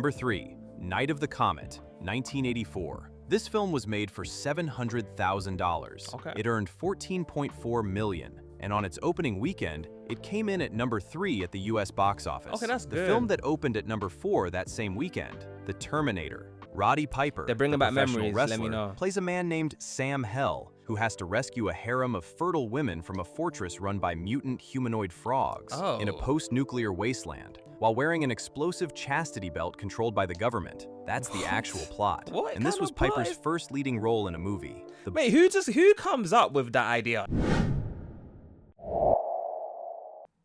Number 3. Night of the Comet, 1984. This film was made for $700,000. Okay. It earned $14.4 million, and on its opening weekend, it came in at number 3 at the US box office. Okay, that's the good. film that opened at number 4 that same weekend, The Terminator. Roddy Piper, They're bringing the back professional memories, wrestler, let me know. plays a man named Sam Hell, who has to rescue a harem of fertile women from a fortress run by mutant humanoid frogs in a post-nuclear wasteland, while wearing an explosive chastity belt controlled by the government. That's the actual plot. What And this kind was of plot Piper's is- first leading role in a movie. Wait, who comes up with that idea?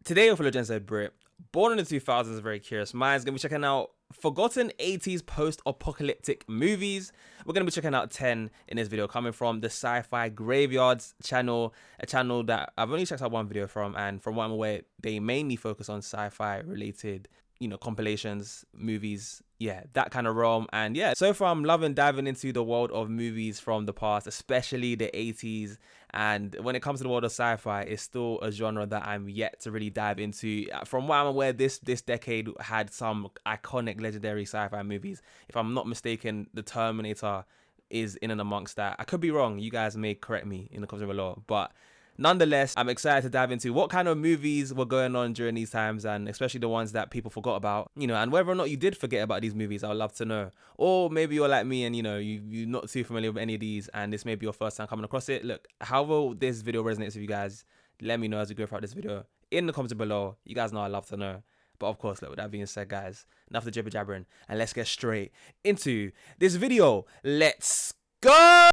Today on Legends of Brit, born in the 2000s, very curious minds, gonna be checking out forgotten 80s post-apocalyptic movies. We're gonna be checking out 10 in this video, coming from the Sci-Fi Graveyards channel, a channel that I've only checked out one video from, and from what I'm aware, they mainly focus on sci-fi related, you know, compilations, movies, yeah, that kind of realm. And yeah, so far I'm loving diving into the world of movies from the past, especially the 80s. And when it comes to the world of sci-fi, it's still a genre that I'm yet to really dive into. From what I'm aware, this decade had some iconic, legendary sci-fi movies. If I'm not mistaken, The Terminator is in and amongst that. I could be wrong. You guys may correct me in the comments below, but nonetheless, I'm excited to dive into what kind of movies were going on during these times, and especially the ones that people forgot about, you know, and whether or not you did forget about these movies, I would love to know. Or maybe you're like me and, you know, you're not too familiar with any of these, and this may be your first time coming across it. Look, however this video resonates with you guys, let me know as we go throughout this video in the comments below. You guys know I love to know. But of course, look, with that being said, guys, enough of the jibber jabbering, and let's get straight into this video. Let's go!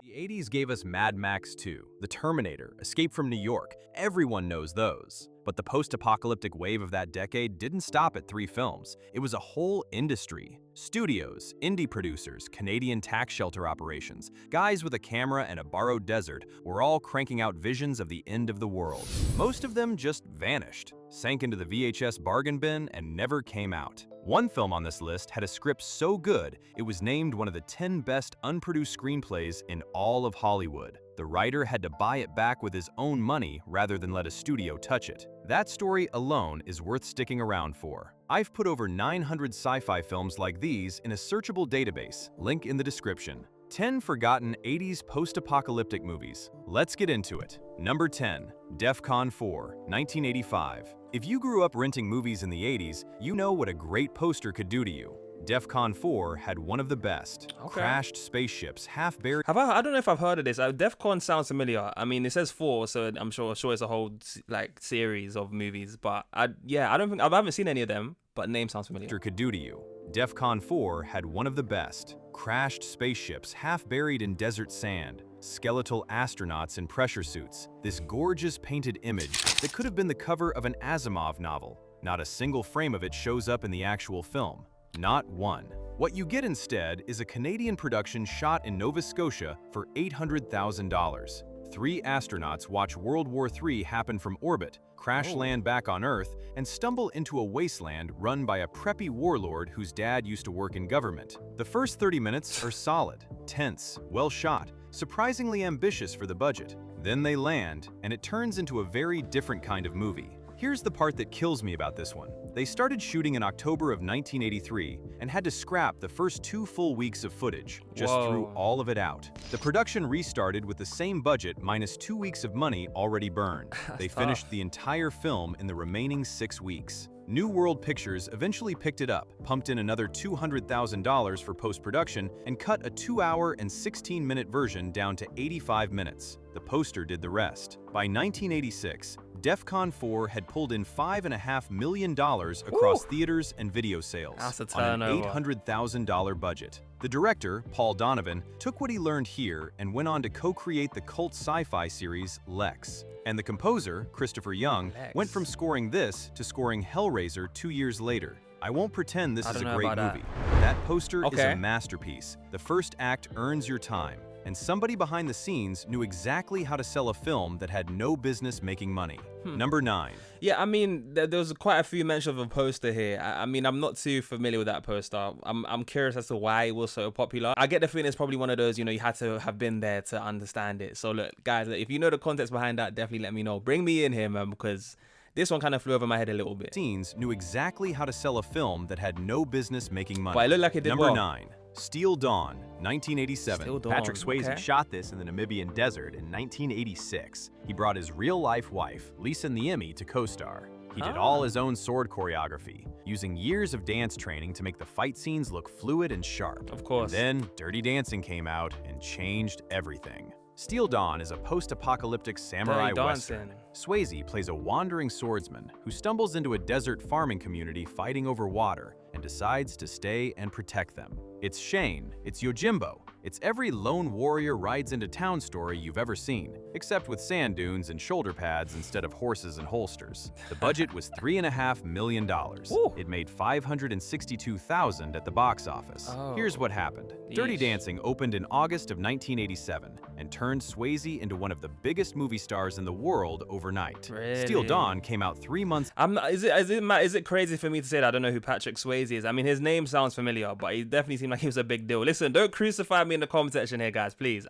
The 80s gave us Mad Max 2, The Terminator, Escape from New York. Everyone knows those. But the post-apocalyptic wave of that decade didn't stop at 3 films. It was a whole industry. Studios, indie producers, Canadian tax shelter operations, guys with a camera and a borrowed desert were all cranking out visions of the end of the world. Most of them just vanished, sank into the VHS bargain bin, and never came out. One film on this list had a script so good, it was named one of the 10 best unproduced screenplays in all of Hollywood. The writer had to buy it back with his own money rather than let a studio touch it. That story alone is worth sticking around for. I've put over 900 sci-fi films like these in a searchable database, link in the description. 10 forgotten 80s post-apocalyptic movies. Let's get into it. Number 10, DEF-CON 4, 1985. If you grew up renting movies in the 80s, you know what a great poster could do to you. DEF-CON 4 had one of the best. Crashed spaceships, half buried. I don't know if I've heard of this. DEF-CON sounds familiar. I mean, it says 4, so I'm sure it's a whole like series of movies. But I haven't seen any of them. But name sounds familiar. Could do to you. DEF-CON 4 had one of the best. Crashed spaceships, half buried in desert sand. Skeletal astronauts in pressure suits. This gorgeous painted image that could have been the cover of an Asimov novel. Not a single frame of it shows up in the actual film. Not one. What you get instead is a Canadian production shot in Nova Scotia for $800,000. 3 astronauts watch World War III happen from orbit, crash land back on Earth, and stumble into a wasteland run by a preppy warlord whose dad used to work in government. The first 30 minutes are solid, tense, well shot, surprisingly ambitious for the budget. Then they land, and it turns into a very different kind of movie. Here's the part that kills me about this one. They started shooting in October of 1983 and had to scrap the first 2 full weeks of footage, just threw all of it out. The production restarted with the same budget minus 2 weeks of money already burned. They finished the entire film in the remaining 6 weeks. New World Pictures eventually picked it up, pumped in another $200,000 for post-production, and cut a 2-hour and 16-minute version down to 85 minutes. The poster did the rest. By 1986, DEF-CON 4 had pulled in $5.5 million across theaters and video sales on an $800,000 budget. The director, Paul Donovan, took what he learned here and went on to co-create the cult sci-fi series Lex. And the composer, Christopher Young, went from scoring this to scoring Hellraiser 2 years later. I won't pretend this is a great movie. That poster is a masterpiece. The first act earns your time. And somebody behind the scenes knew exactly how to sell a film that had no business making money. Number 9. Yeah, I mean, there was quite a few mentions of a poster here. I mean, I'm not too familiar with that poster. I'm curious as to why it was so popular. I get the feeling it's probably one of those, you know, you had to have been there to understand it. So look, guys, if you know the context behind that, definitely let me know. Bring me in here, man, because This one kind of flew over my head a little bit. Scenes knew exactly how to sell a film that had no business making money. But it looked like it did Number well. 9. Steel Dawn, 1987. Steel Dawn, Patrick Swayze okay. shot this in the Namibian desert in 1986. He brought his real-life wife, Lisa Niemi, to co-star. He did all his own sword choreography, using years of dance training to make the fight scenes look fluid and sharp. Of course. And then Dirty Dancing came out and changed everything. Steel Dawn is a post-apocalyptic samurai Dirty western. Dancing. Swayze plays a wandering swordsman who stumbles into a desert farming community fighting over water and decides to stay and protect them. It's Shane, it's Yojimbo, it's every lone warrior rides into town story you've ever seen, except with sand dunes and shoulder pads instead of horses and holsters. The budget was $3.5 million. It made $562,000 at the box office. Here's what happened. Dirty Dancing opened in August of 1987 and turned Swayze into one of the biggest movie stars in the world overnight. Really? Steel Dawn came out 3 months. Is it crazy for me to say that I don't know who Patrick Swayze is? I mean, his name sounds familiar, but he definitely seemed like he was a big deal. Listen, don't crucify me in the comment section here, guys, please.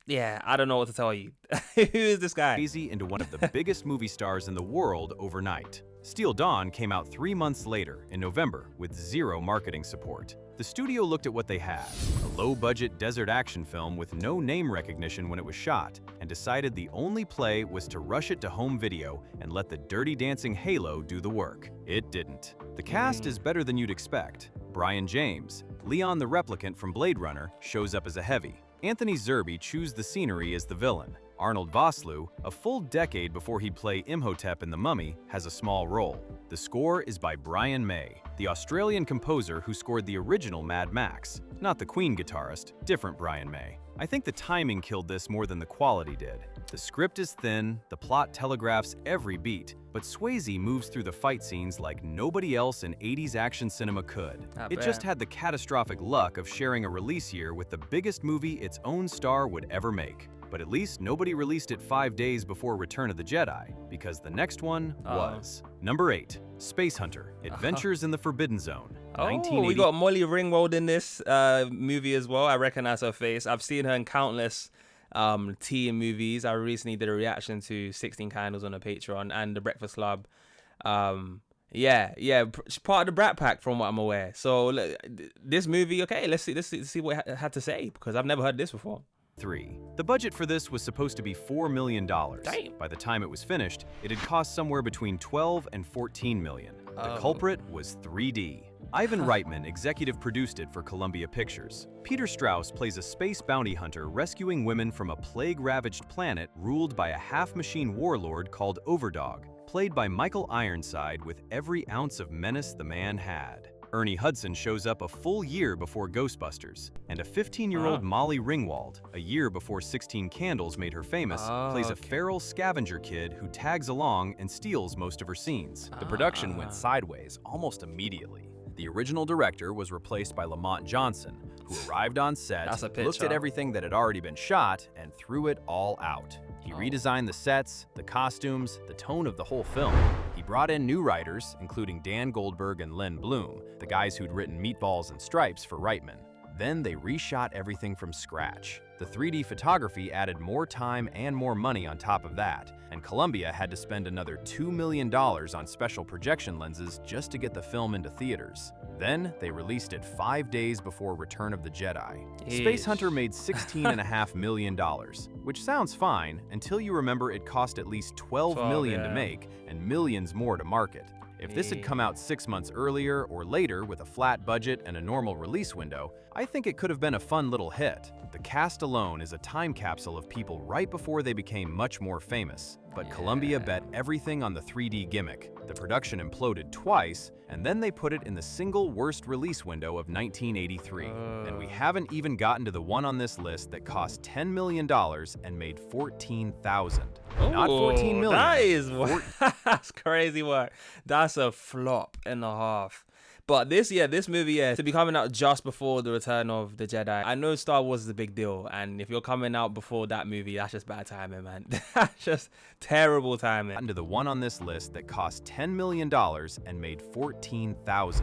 Yeah, I don't know what to tell you. Who is this guy? Swayze into one of the biggest movie stars in the world overnight. Steel Dawn came out 3 months later, in November, with zero marketing support. The studio looked at what they had, a low-budget desert action film with no name recognition when it was shot, and decided the only play was to rush it to home video and let the Dirty Dancing halo do the work. It didn't. The cast is better than you'd expect. Brian James, Leon the Replicant from Blade Runner, shows up as a heavy. Anthony Zerbe chews the scenery as the villain. Arnold Vosloo, a full decade before he'd play Imhotep in The Mummy, has a small role. The score is by Brian May, the Australian composer who scored the original Mad Max. Not the Queen guitarist, different Brian May. I think the timing killed this more than the quality did. The script is thin, the plot telegraphs every beat, but Swayze moves through the fight scenes like nobody else in 80s action cinema could. It just had the catastrophic luck of sharing a release year with the biggest movie its own star would ever make. But at least nobody released it 5 days before Return of the Jedi, because the next one was. Number 8. Spacehunter, Adventures in the Forbidden Zone. We got Molly Ringwald in this movie as well. I recognize her face. I've seen her in countless teen movies. I recently did a reaction to 16 Candles on a Patreon and The Breakfast Club. Yeah, she's part of the Brat Pack from what I'm aware. So this movie, okay, let's see what it had to say, because I've never heard this before. 3. The budget for this was supposed to be $4 million. Damn. By the time it was finished, it had cost somewhere between $12 and $14 million. The culprit was 3D. Ivan Reitman executive produced it for Columbia Pictures. Peter Strauss plays a space bounty hunter rescuing women from a plague-ravaged planet ruled by a half-machine warlord called Overdog, played by Michael Ironside with every ounce of menace the man had. Ernie Hudson shows up a full year before Ghostbusters, and a 15-year-old Molly Ringwald, a year before 16 Candles made her famous, plays a feral scavenger kid who tags along and steals most of her scenes. The production went sideways almost immediately. The original director was replaced by Lamont Johnson, who arrived on set, looked at everything that had already been shot, and threw it all out. He redesigned the sets, the costumes, the tone of the whole film. He brought in new writers, including Dan Goldberg and Len Bloom, the guys who'd written Meatballs and Stripes for Reitman. Then they reshot everything from scratch. The 3D photography added more time and more money on top of that, and Columbia had to spend another $2 million on special projection lenses just to get the film into theaters. Then they released it 5 days before Return of the Jedi. Spacehunter made $16.5 million, which sounds fine until you remember it cost at least $12 million to make and millions more to market. If this had come out 6 months earlier or later with a flat budget and a normal release window, I think it could have been a fun little hit. The cast alone is a time capsule of people right before they became much more famous. But Columbia bet everything on the 3D gimmick. The production imploded twice, and then they put it in the single worst release window of 1983. And we haven't even gotten to the one on this list that cost $10 million and made $14,000. Not $14 million. That is that's crazy work. That's a flop and a half. But this movie, to be coming out just before the Return of the Jedi. I know Star Wars is a big deal, and if you're coming out before that movie, that's just bad timing, man. That's just terrible timing. Gotten to the one on this list that cost $10 million and made $14,000.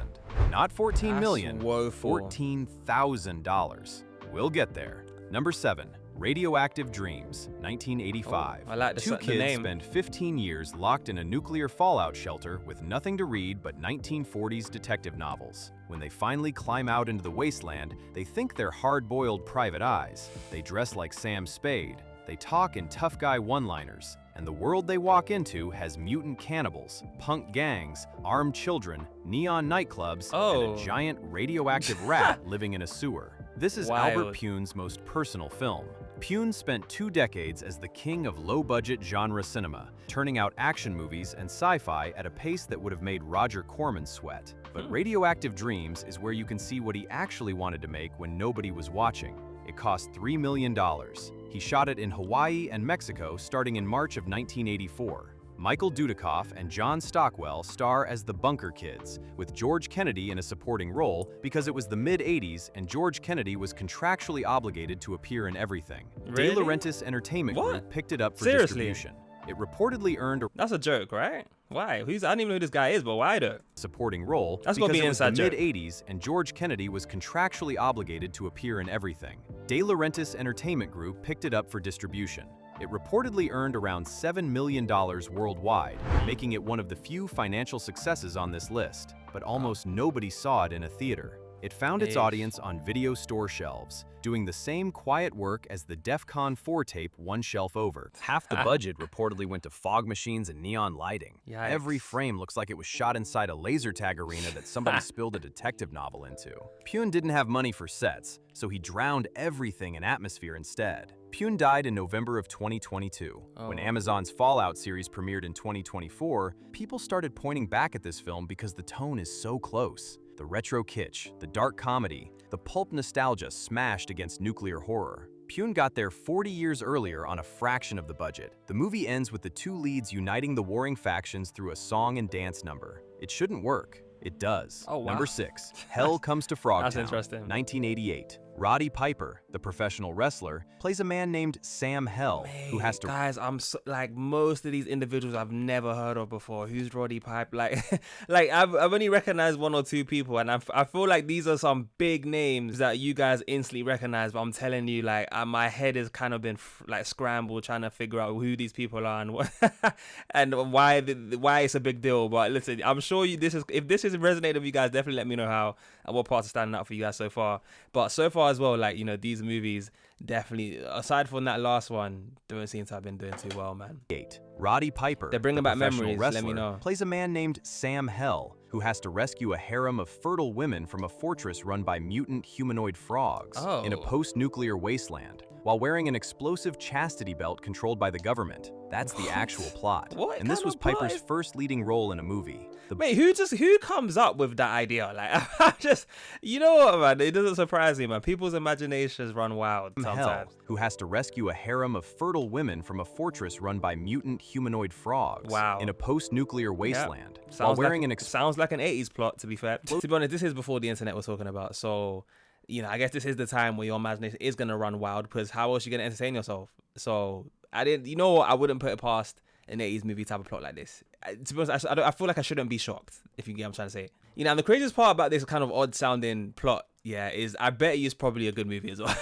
Not $14 million, woeful. $14,000. We'll get there. Number 7. Radioactive Dreams, 1985. I like Two the kids name. spend 15 years locked in a nuclear fallout shelter with nothing to read but 1940s detective novels. When they finally climb out into the wasteland, they think they're hard-boiled private eyes. They dress like Sam Spade. They talk in tough guy one-liners. And the world they walk into has mutant cannibals, punk gangs, armed children, neon nightclubs, and a giant radioactive rat living in a sewer. This is Albert Pune's most personal film. Pune spent 2 decades as the king of low-budget genre cinema, turning out action movies and sci-fi at a pace that would have made Roger Corman sweat. But Radioactive Dreams is where you can see what he actually wanted to make when nobody was watching. It cost $3 million. He shot it in Hawaii and Mexico starting in March of 1984. Michael Dudikoff and John Stockwell star as the Bunker Kids, with George Kennedy in a supporting role because it was the mid-'80s and George Kennedy was contractually obligated to appear in everything. Really? De Laurentiis Entertainment Group picked it up for distribution. It reportedly earned a That's a joke, right? Why? I don't even know who this guy is, but why though? supporting role That's gonna because be it was inside the joke. mid-'80s and George Kennedy was contractually obligated to appear in everything. De Laurentiis Entertainment Group picked it up for distribution. It reportedly earned around $7 million worldwide, making it one of the few financial successes on this list, but almost nobody saw it in a theater. It found its audience on video store shelves, doing the same quiet work as the DEF-CON 4 tape one shelf over. Half the budget reportedly went to fog machines and neon lighting. Yikes. Every frame looks like it was shot inside a laser tag arena that somebody spilled a detective novel into. Pune didn't have money for sets, so he drowned everything in atmosphere instead. Pune died in November of 2022. When Amazon's Fallout series premiered in 2024, people started pointing back at this film because the tone is so close. The retro kitsch, the dark comedy, the pulp nostalgia smashed against nuclear horror. Pune got there 40 years earlier on a fraction of the budget. The movie ends with the two leads uniting the warring factions through a song and dance number. It shouldn't work. It does. Oh, wow. Number 6, Hell Comes to Frogtown, That's interesting. 1988. Roddy Piper, the professional wrestler, plays a man named Sam Hell, who has to... Guys, I'm so, like, most of these individuals I've never heard of before. Who's Roddy Piper? Like, I've only recognized 1 or 2 people, and I feel like these are some big names that you guys instantly recognize. But I'm telling you, like, my head has kind of been like scrambled trying to figure out who these people are and what and why it's a big deal. But listen, I'm sure if this is resonated with you guys, definitely let me know how and what parts are standing out for you guys so far. But so far as well, like, you know, these movies definitely, aside from that last one, don't seem to have been doing too well, man. 8. Roddy Piper, They're bringing the back professional memories, wrestler, let me know. plays a man named Sam Hell, who has to rescue a harem of fertile women from a fortress run by mutant humanoid frogs in a post-nuclear wasteland, while wearing an explosive chastity belt controlled by the government. That's the actual plot. And this was Piper's first leading role in a movie. Wait, who comes up with that idea? Like, you know what, man? It doesn't surprise me, man. People's imaginations run wild sometimes. Hell, who has to rescue a harem of fertile women from a fortress run by mutant humanoid frogs in a post-nuclear wasteland, while wearing sounds like an 80s plot, to be fair. To be honest, this is before the internet was talking about, so, you know, I guess this is the time where your imagination is going to run wild, because how else are you going to entertain yourself? So, you know what, I wouldn't put it past an 80s movie type of plot like this. To be honest, I feel like I shouldn't be shocked, if you get what I'm trying to say. You know, and the craziest part about this kind of odd sounding plot, is I bet you it's probably a good movie as well.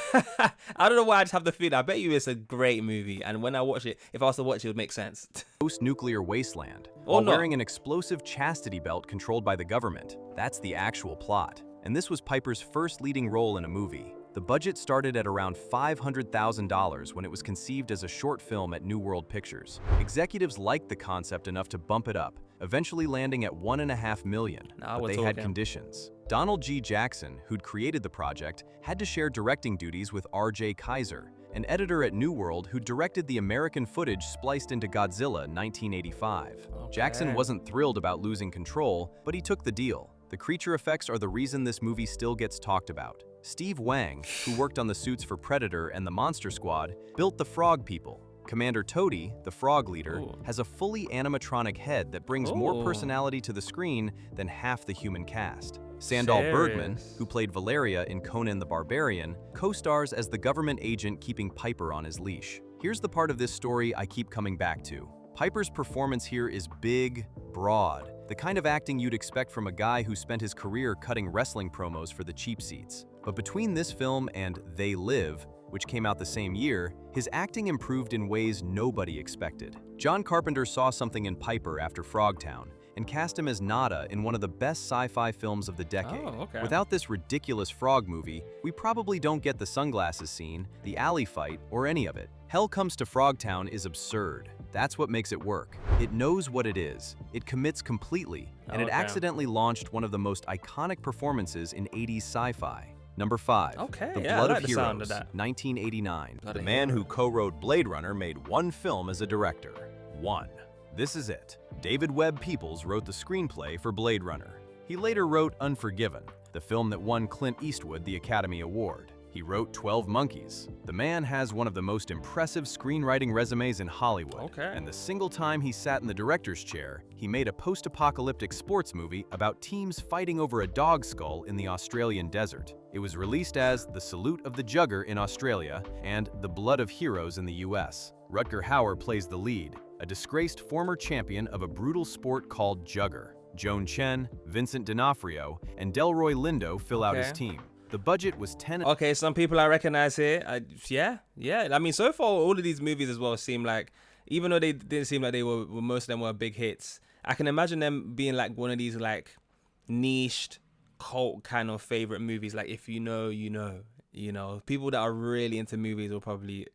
I don't know why, I just have the feeling. I bet you it's a great movie, and when I watch it, if I was to watch it, it would make sense. Post-nuclear wasteland, while wearing an explosive chastity belt controlled by the government. That's the actual plot. And this was Piper's first leading role in a movie. The budget started at around $500,000 when it was conceived as a short film at New World Pictures. Executives liked the concept enough to bump it up, eventually landing at $1.5 million, but they had conditions. Donald G. Jackson, who'd created the project, had to share directing duties with R.J. Kaiser, an editor at New World who directed the American footage spliced into Godzilla 1985. Jackson wasn't thrilled about losing control, but he took the deal. The creature effects are the reason this movie still gets talked about. Steve Wang, who worked on the suits for Predator and the Monster Squad, built the Frog People. Commander Toady, the frog leader, has a fully animatronic head that brings more personality to the screen than half the human cast. Sandal Bergman, who played Valeria in Conan the Barbarian, co-stars as the government agent keeping Piper on his leash. Here's the part of this story I keep coming back to. Piper's performance here is big, broad, the kind of acting you'd expect from a guy who spent his career cutting wrestling promos for the cheap seats. But between this film and They Live, which came out the same year, his acting improved in ways nobody expected. John Carpenter saw something in Piper after Frogtown and cast him as Nada in one of the best sci-fi films of the decade. Oh, okay. Without this ridiculous frog movie, we probably don't get the sunglasses scene, the alley fight, or any of it. Hell Comes to Frogtown is absurd. That's what makes it work. It knows what it is. It commits completely, and it accidentally launched one of the most iconic performances in 80s sci-fi. Number 5, Okay, The yeah, Blood I of like the sound Heroes, of that. 1989. Blood The of man who Heroes. co-wrote Blade Runner made one film as a director. One. This is it. David Webb Peoples wrote the screenplay for Blade Runner. He later wrote Unforgiven, the film that won Clint Eastwood the Academy Award. He wrote 12 Monkeys. The man has one of the most impressive screenwriting resumes in Hollywood. Okay. And the single time he sat in the director's chair, he made a post-apocalyptic sports movie about teams fighting over a dog skull in the Australian desert. It was released as The Salute of the Jugger in Australia and The Blood of Heroes in the US. Rutger Hauer plays the lead, a disgraced former champion of a brutal sport called Jugger. Joan Chen, Vincent D'Onofrio, and Delroy Lindo fill out his Okay. team. The budget was 10. Okay, some people I recognize here. Yeah. I mean, so far, all of these movies as well seem like, even though they didn't seem like they were most of them were big hits, I can imagine them being like one of these like niched cult kind of favorite movies. Like, if you know, you know. You know, people that are really into movies will probably,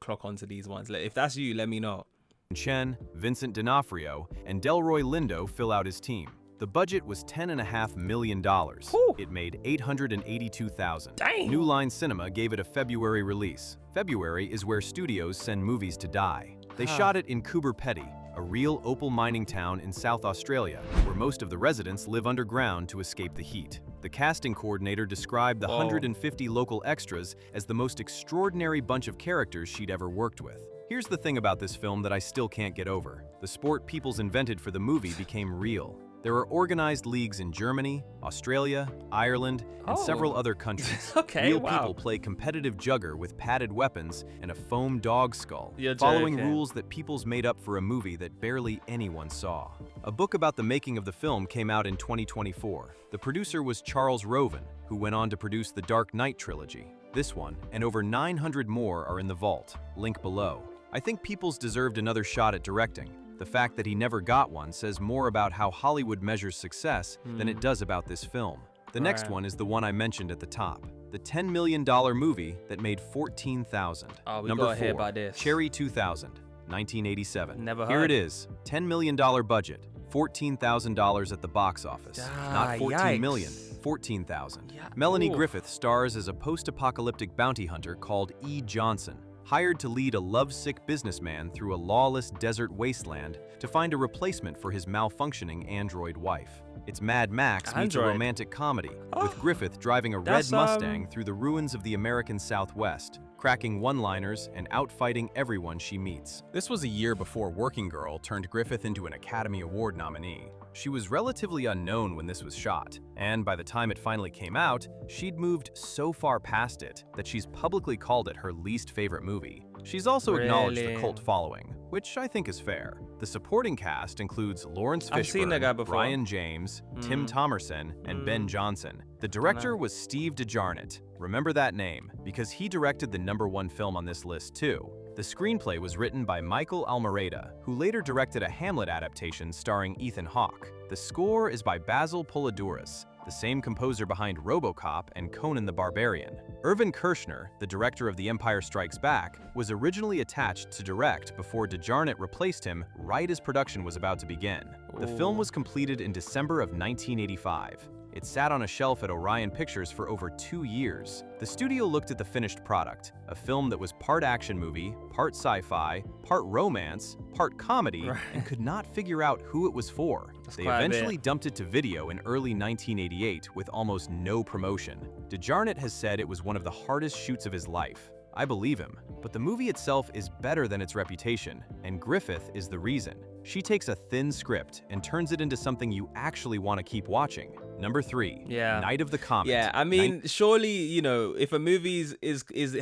clock onto these ones. If that's you, let me know. Chen, Vincent D'Onofrio, and Delroy Lindo fill out his team. The budget was $10.5 million. Whew. It made $882,000. Dang. New Line Cinema gave it a February release. February is where studios send movies to die. They shot it in Coober Pedy, a real opal mining town in South Australia, where most of the residents live underground to escape the heat. The casting coordinator described the 150 local extras as the most extraordinary bunch of characters she'd ever worked with. Here's the thing about this film that I still can't get over. The sport peoples invented for the movie became real. There are organized leagues in Germany, Australia, Ireland, and several other countries. Okay, Real wow. people play competitive jugger with padded weapons and a foam dog skull, You're following joking. rules that peoples made up for a movie that barely anyone saw. A book about the making of the film came out in 2024. The producer was Charles Roven, who went on to produce the Dark Knight trilogy. This one, and over 900 more, are in the vault. Link below. I think Peoples deserved another shot at directing. The fact that he never got one says more about how Hollywood measures success than it does about this film. The next one is the one I mentioned at the top, the $10 million movie that made $14,000. Oh, we Number gotta 4, hear about this. Cherry 2000, 1987. Never Here heard. it is, $10 million budget, $14,000 at the box office. Not $14 million, yikes. $14,000. Yeah. Melanie Oof. Griffith stars as a post-apocalyptic bounty hunter called E. Johnson, hired to lead a lovesick businessman through a lawless desert wasteland to find a replacement for his malfunctioning android wife. It's Mad Max meets a Android. romantic comedy, with Griffith driving a red That's, Mustang through the ruins of the American Southwest, cracking one-liners and outfighting everyone she meets. This was a year before Working Girl turned Griffith into an Academy Award nominee. She was relatively unknown when this was shot, and by the time it finally came out, she'd moved so far past it that she's publicly called it her least favorite movie. She's also acknowledged the Really? cult following, which I think is fair. The supporting cast includes Lawrence I've seen that guy Fishburne, before. Brian James, Tim Thomerson, and Ben Johnson. The director was Steve DeJarnett. Remember that name, because he directed the #1 film on this list too. The screenplay was written by Michael Almereyda, who later directed a Hamlet adaptation starring Ethan Hawke. The score is by Basil Poledouris, the same composer behind RoboCop and Conan the Barbarian. Irvin Kershner, the director of The Empire Strikes Back, was originally attached to direct before DeJarnett replaced him right as production was about to begin. The film was completed in December of 1985. It sat on a shelf at Orion Pictures for over 2 years. The studio looked at the finished product, a film that was part action movie, part sci-fi, part romance, part comedy, and could not figure out who it was for. They quite a eventually bit. dumped it to video in early 1988 with almost no promotion. DeJarnett has said it was one of the hardest shoots of his life. I believe him, but the movie itself is better than its reputation, and Griffith is the reason. She takes a thin script and turns it into something you actually want to keep watching. Number 3, Yeah. Night of the Comet. Yeah, I mean, surely, if a movie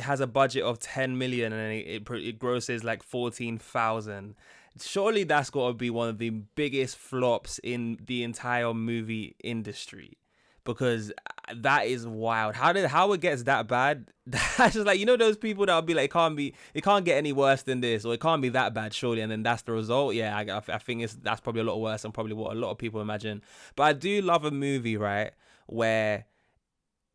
has a budget of 10 million and it grosses like 14,000, surely that's got to be one of the biggest flops in the entire movie industry. Because That is wild. How it gets that bad? That's just like, you know, those people that'll be like, it can't get any worse than this, or it can't be that bad, surely, and then that's the result. Yeah, I think that's probably a lot worse than probably what a lot of people imagine. But I do love a movie, right, where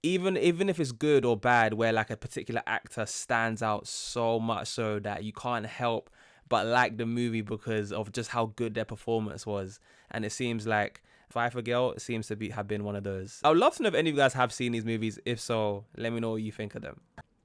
even if it's good or bad, where like a particular actor stands out so much so that you can't help but like the movie because of just how good their performance was. And it seems like Pfeiffer Girl seems to have been one of those. I would love to know if any of you guys have seen these movies. If so, let me know what you think of them.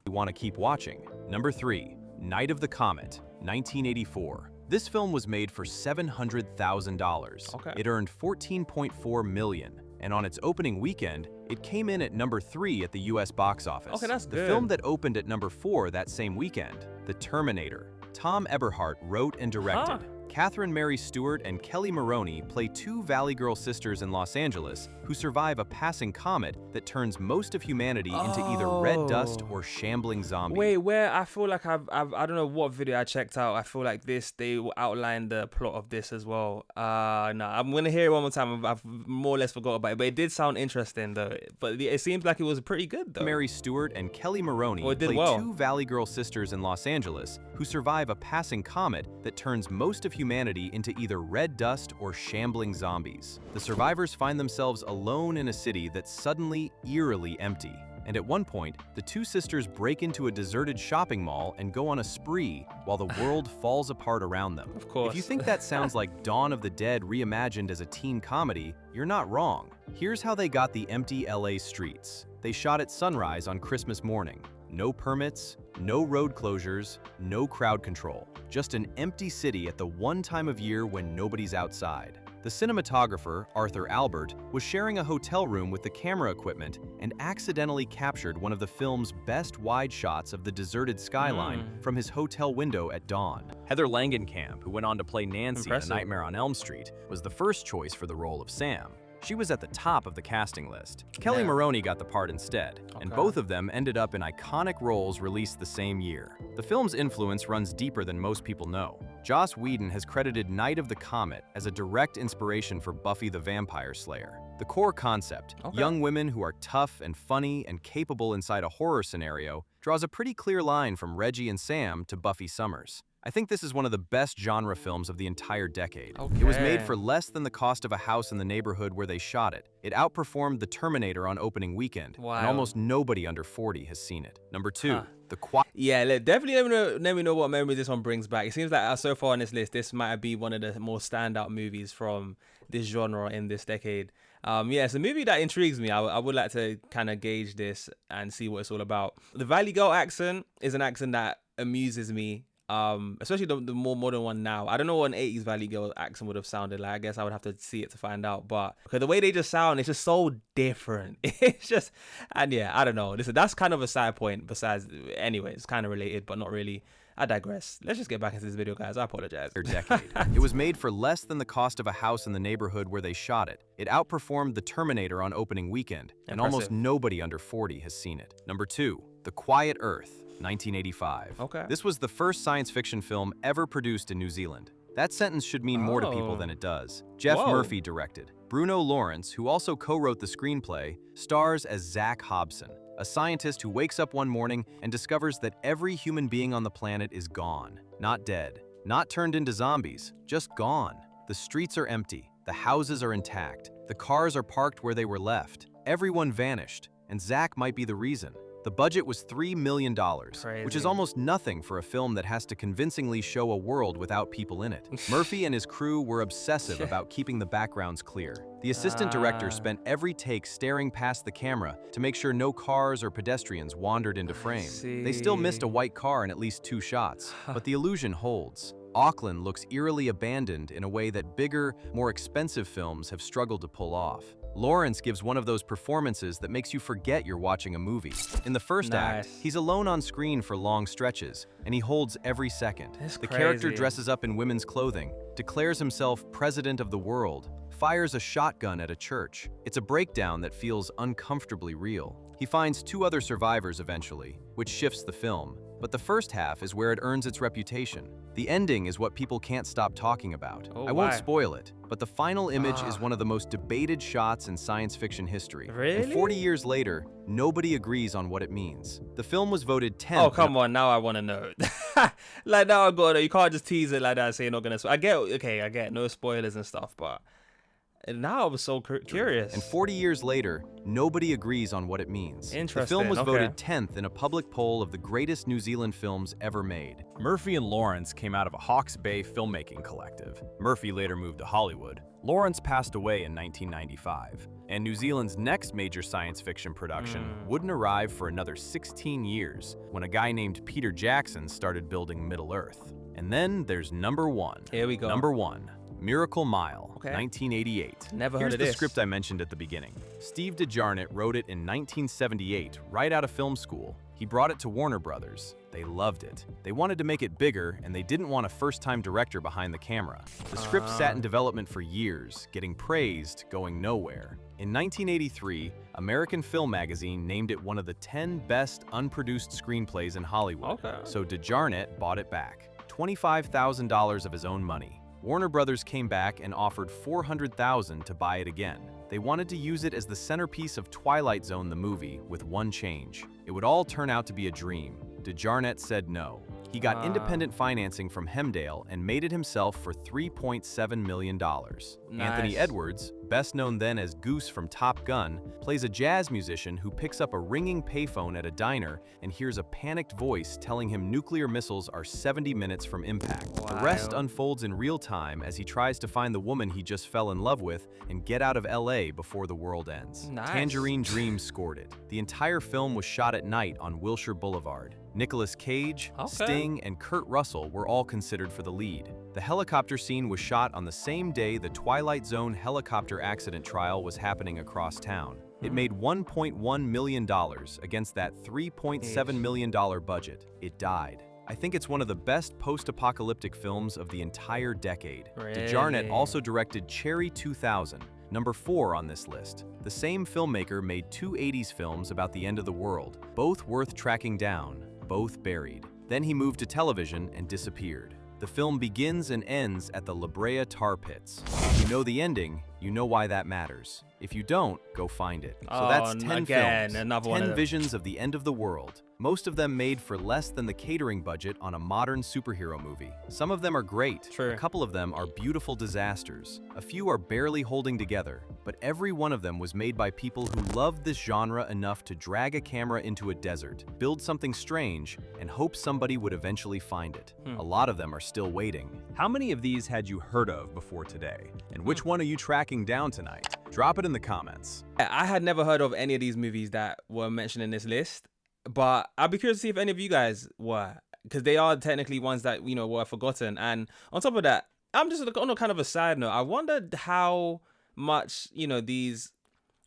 You want to keep watching. Number 3, Night of the Comet, 1984. This film was made for $700,000. Okay. It earned $14.4 million, and on its opening weekend, it came in at number 3 at the US box office. Okay, that's good. The film that opened at number 4 that same weekend, The Terminator. Tom Eberhardt wrote and directed. Catherine Mary Stewart and Kelly Maroney play two Valley Girl sisters in Los Angeles who survive a passing comet that turns most of humanity into either red dust or shambling zombies. Wait, where I feel like I don't know what video I checked out. I feel like they outlined the plot of this as well. No, I'm gonna hear it one more time. I've more or less forgot about it, but it did sound interesting though. But it seems like it was pretty good though. Mary Stewart and Kelly Maroney play two Valley Girl sisters in Los Angeles who survive a passing comet that turns most of humanity into either red dust or shambling zombies. The survivors find themselves alone in a city that's suddenly eerily empty. And at one point, the two sisters break into a deserted shopping mall and go on a spree while the world falls apart around them. Of course. If you think that sounds like Dawn of the Dead reimagined as a teen comedy, you're not wrong. Here's how they got the empty LA streets. They shot at sunrise on Christmas morning. No permits, no road closures, no crowd control. Just an empty city at the one time of year when nobody's outside. The cinematographer, Arthur Albert, was sharing a hotel room with the camera equipment and accidentally captured one of the film's best wide shots of the deserted skyline from his hotel window at dawn. Heather Langenkamp, who went on to play Nancy in A Nightmare on Elm Street, was the first choice for the role of Sam. She was at the top of the casting list. Kelly Maroney got the part instead, and both of them ended up in iconic roles released the same year. The film's influence runs deeper than most people know. Joss Whedon has credited Night of the Comet as a direct inspiration for Buffy the Vampire Slayer. The core concept, young women who are tough and funny and capable inside a horror scenario, draws a pretty clear line from Reggie and Sam to Buffy Summers. I think this is one of the best genre films of the entire decade. It was made for less than the cost of a house in the neighborhood where they shot it. It outperformed The Terminator on opening weekend, and almost nobody under 40 has seen it. Number 2, The Quiet. Yeah, definitely let me know what memories this one brings back. It seems like so far on this list, this might be one of the more standout movies from this genre in this decade. Yeah, it's a movie that intrigues me. I would like to kind of gauge this and see what it's all about. The Valley Girl accent is an accent that amuses me. Especially the more modern one now. I don't know what an 80s Valley Girl accent would have sounded like. I guess I would have to see it to find out. But the way they just sound, it's just so different. It's just, and yeah, I don't know. Listen, that's kind of a side point. Besides, anyway, it's kind of related, but not really. I digress. Let's just get back into this video, guys. I apologize. It was made for less than the cost of a house in the neighborhood where they shot it. It outperformed The Terminator on opening weekend, and almost nobody under 40 has seen it. Number 2, The Quiet Earth. 1985. This was the first science fiction film ever produced in New Zealand. That sentence should mean more to people than it does. Jeff Murphy directed. Bruno Lawrence, who also co-wrote the screenplay, stars as Zach Hobson, a scientist who wakes up one morning and discovers that every human being on the planet is gone. Not dead, not turned into zombies, just gone. The streets are empty, the houses are intact, the cars are parked where they were left. Everyone vanished, and Zach might be the reason. The budget was $3 million, which is almost nothing for a film that has to convincingly show a world without people in it. Murphy and his crew were obsessive about keeping the backgrounds clear. The assistant director spent every take staring past the camera to make sure no cars or pedestrians wandered into frame. They still missed a white car in at least 2 shots, but the illusion holds. Auckland looks eerily abandoned in a way that bigger, more expensive films have struggled to pull off. Lawrence gives one of those performances that makes you forget you're watching a movie. In the first act, he's alone on screen for long stretches, and he holds every second. The character dresses up in women's clothing, declares himself president of the world, fires a shotgun at a church. It's a breakdown that feels uncomfortably real. He finds 2 other survivors eventually, which shifts the film. but the first half is where it earns its reputation. The ending is what people can't stop talking about. Oh, I won't why? spoil it, but the final image is one of the most debated shots in science fiction history. Really? And 40 years later, nobody agrees on what it means. The film was voted 10th. Oh, come on, now I want to know. Like, now I got it. You can't just tease it like that and say you're not going to. I get no spoilers and stuff, but now I was so curious. And 40 years later, nobody agrees on what it means. Interesting. The film was Okay. voted 10th in a public poll of the greatest New Zealand films ever made. Murphy and Lawrence came out of a Hawke's Bay filmmaking collective. Murphy later moved to Hollywood. Lawrence passed away in 1995, and New Zealand's next major science fiction production wouldn't arrive for another 16 years when a guy named Peter Jackson started building Middle-earth. And then there's number one. Here we go. Number one. Miracle Mile, Okay. 1988. Never heard Here's of the this. script I mentioned at the beginning. Steve DeJarnett wrote it in 1978, right out of film school. He brought it to Warner Brothers. They loved it. They wanted to make it bigger, and they didn't want a first-time director behind the camera. The script sat in development for years, getting praised, going nowhere. In 1983, American Film Magazine named it one of the 10 best unproduced screenplays in Hollywood. Okay. So DeJarnett bought it back. $25,000 of his own money. Warner Brothers came back and offered $400,000 to buy it again. They wanted to use it as the centerpiece of Twilight Zone the movie, with one change. It would all turn out to be a dream. DeJarnett said no. He got independent financing from Hemdale and made it himself for $3.7 million. Anthony Edwards, best known then as Goose from Top Gun, plays a jazz musician who picks up a ringing payphone at a diner and hears a panicked voice telling him nuclear missiles are 70 minutes from impact. The rest unfolds in real time as he tries to find the woman he just fell in love with and get out of LA before the world ends. Tangerine Dream scored it. The entire film was shot at night on Wilshire Boulevard. Nicolas Cage, Sting, and Kurt Russell were all considered for the lead. The helicopter scene was shot on the same day the Twilight Zone helicopter accident trial was happening across town. It made $1.1 million against that $3.7 million budget. It died. I think it's one of the best post-apocalyptic films of the entire decade. DeJarnett also directed Cherry 2000, number 4 on this list. The same filmmaker made 2 80s films about the end of the world, both worth tracking down, both buried. Then he moved to television and disappeared. The film begins and ends at the La Brea tar pits. If you know the ending, you know why that matters. If you don't, go find it. So that's 10 films, 10 visions of the end of the world. Most of them made for less than the catering budget on a modern superhero movie. Some of them are great. A couple of them are beautiful disasters. A few are barely holding together. But every one of them was made by people who loved this genre enough to drag a camera into a desert, build something strange, and hope somebody would eventually find it. A lot of them are still waiting. How many of these had you heard of before today? And which one are you tracking down tonight? Drop it in the comments. I had never heard of any of these movies that were mentioned in this list, but I'd be curious to see if any of you guys were, because they are technically ones that, you know, were forgotten. And on top of that, I'm just on a kind of a side note, I wondered how much, you know, these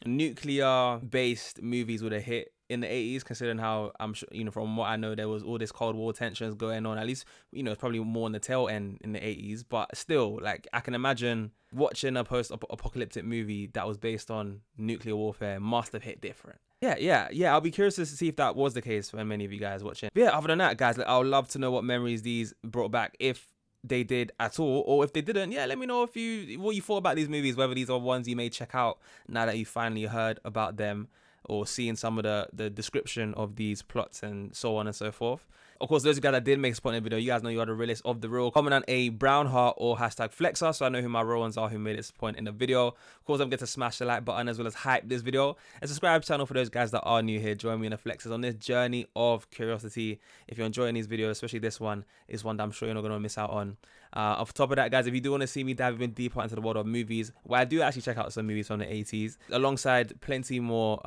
nuclear-based movies would have hit in the 80s, considering how, I'm sure, you know, from what I know, there was all this Cold War tensions going on. At least, you know, it's probably more on the tail end in the 80s, but still, like, I can imagine watching a post-apocalyptic movie that was based on nuclear warfare must have hit different. Yeah. I'll be curious to see if that was the case for many of you guys watching. But yeah, other than that, guys, like, I would love to know what memories these brought back, if they did at all, or if they didn't. Yeah, let me know what you thought about these movies, whether these are ones you may check out now that you finally heard about them, or seeing some of the description of these plots and so on and so forth. Of course, those of you guys that did make a spot in the video, you guys know you are the realest of the real. Comment on a brown heart or hashtag flexer so I know who my real ones are who made this point in the video. Of course, don't forget to smash the like button as well as hype this video. And subscribe to the channel for those guys that are new here. Join me in the flexers on this journey of curiosity. If you're enjoying these videos, especially this one, is one that I'm sure you're not going to miss out on. Off top of that, guys, if you do want to see me dive even deeper into the world of movies, where I do actually check out some movies from the 80s, alongside plenty more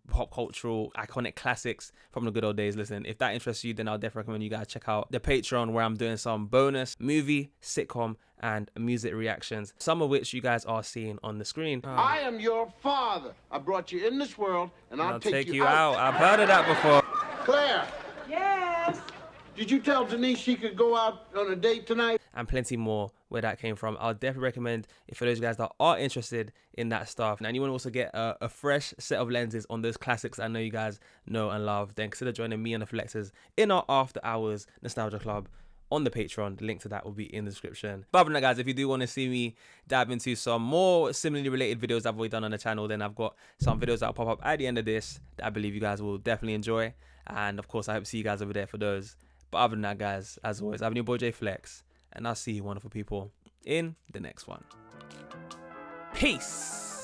pop cultural iconic classics from the good old days. Listen, if that interests you, then I'll definitely recommend you guys check out the Patreon, where I'm doing some bonus movie, sitcom, and music reactions, some of which you guys are seeing on the screen. I am your father. I brought you in this world, and I'll take you out. I've heard of that before. Claire. Yes. Did you tell Denise she could go out on a date tonight? And plenty more where that came from. I'll definitely recommend it for those guys that are interested in that stuff. And you want to also get a fresh set of lenses on those classics I know you guys know and love, then consider joining me and the Flexers in our After Hours Nostalgia Club on the Patreon. The link to that will be in the description. But other than that, guys, if you do want to see me dive into some more similarly related videos I've already done on the channel, then I've got some videos that'll pop up at the end of this that I believe you guys will definitely enjoy. And of course, I hope to see you guys over there for those. But other than that, guys, as always, I've been your boy JayFlex, and I'll see you wonderful people in the next one. Peace.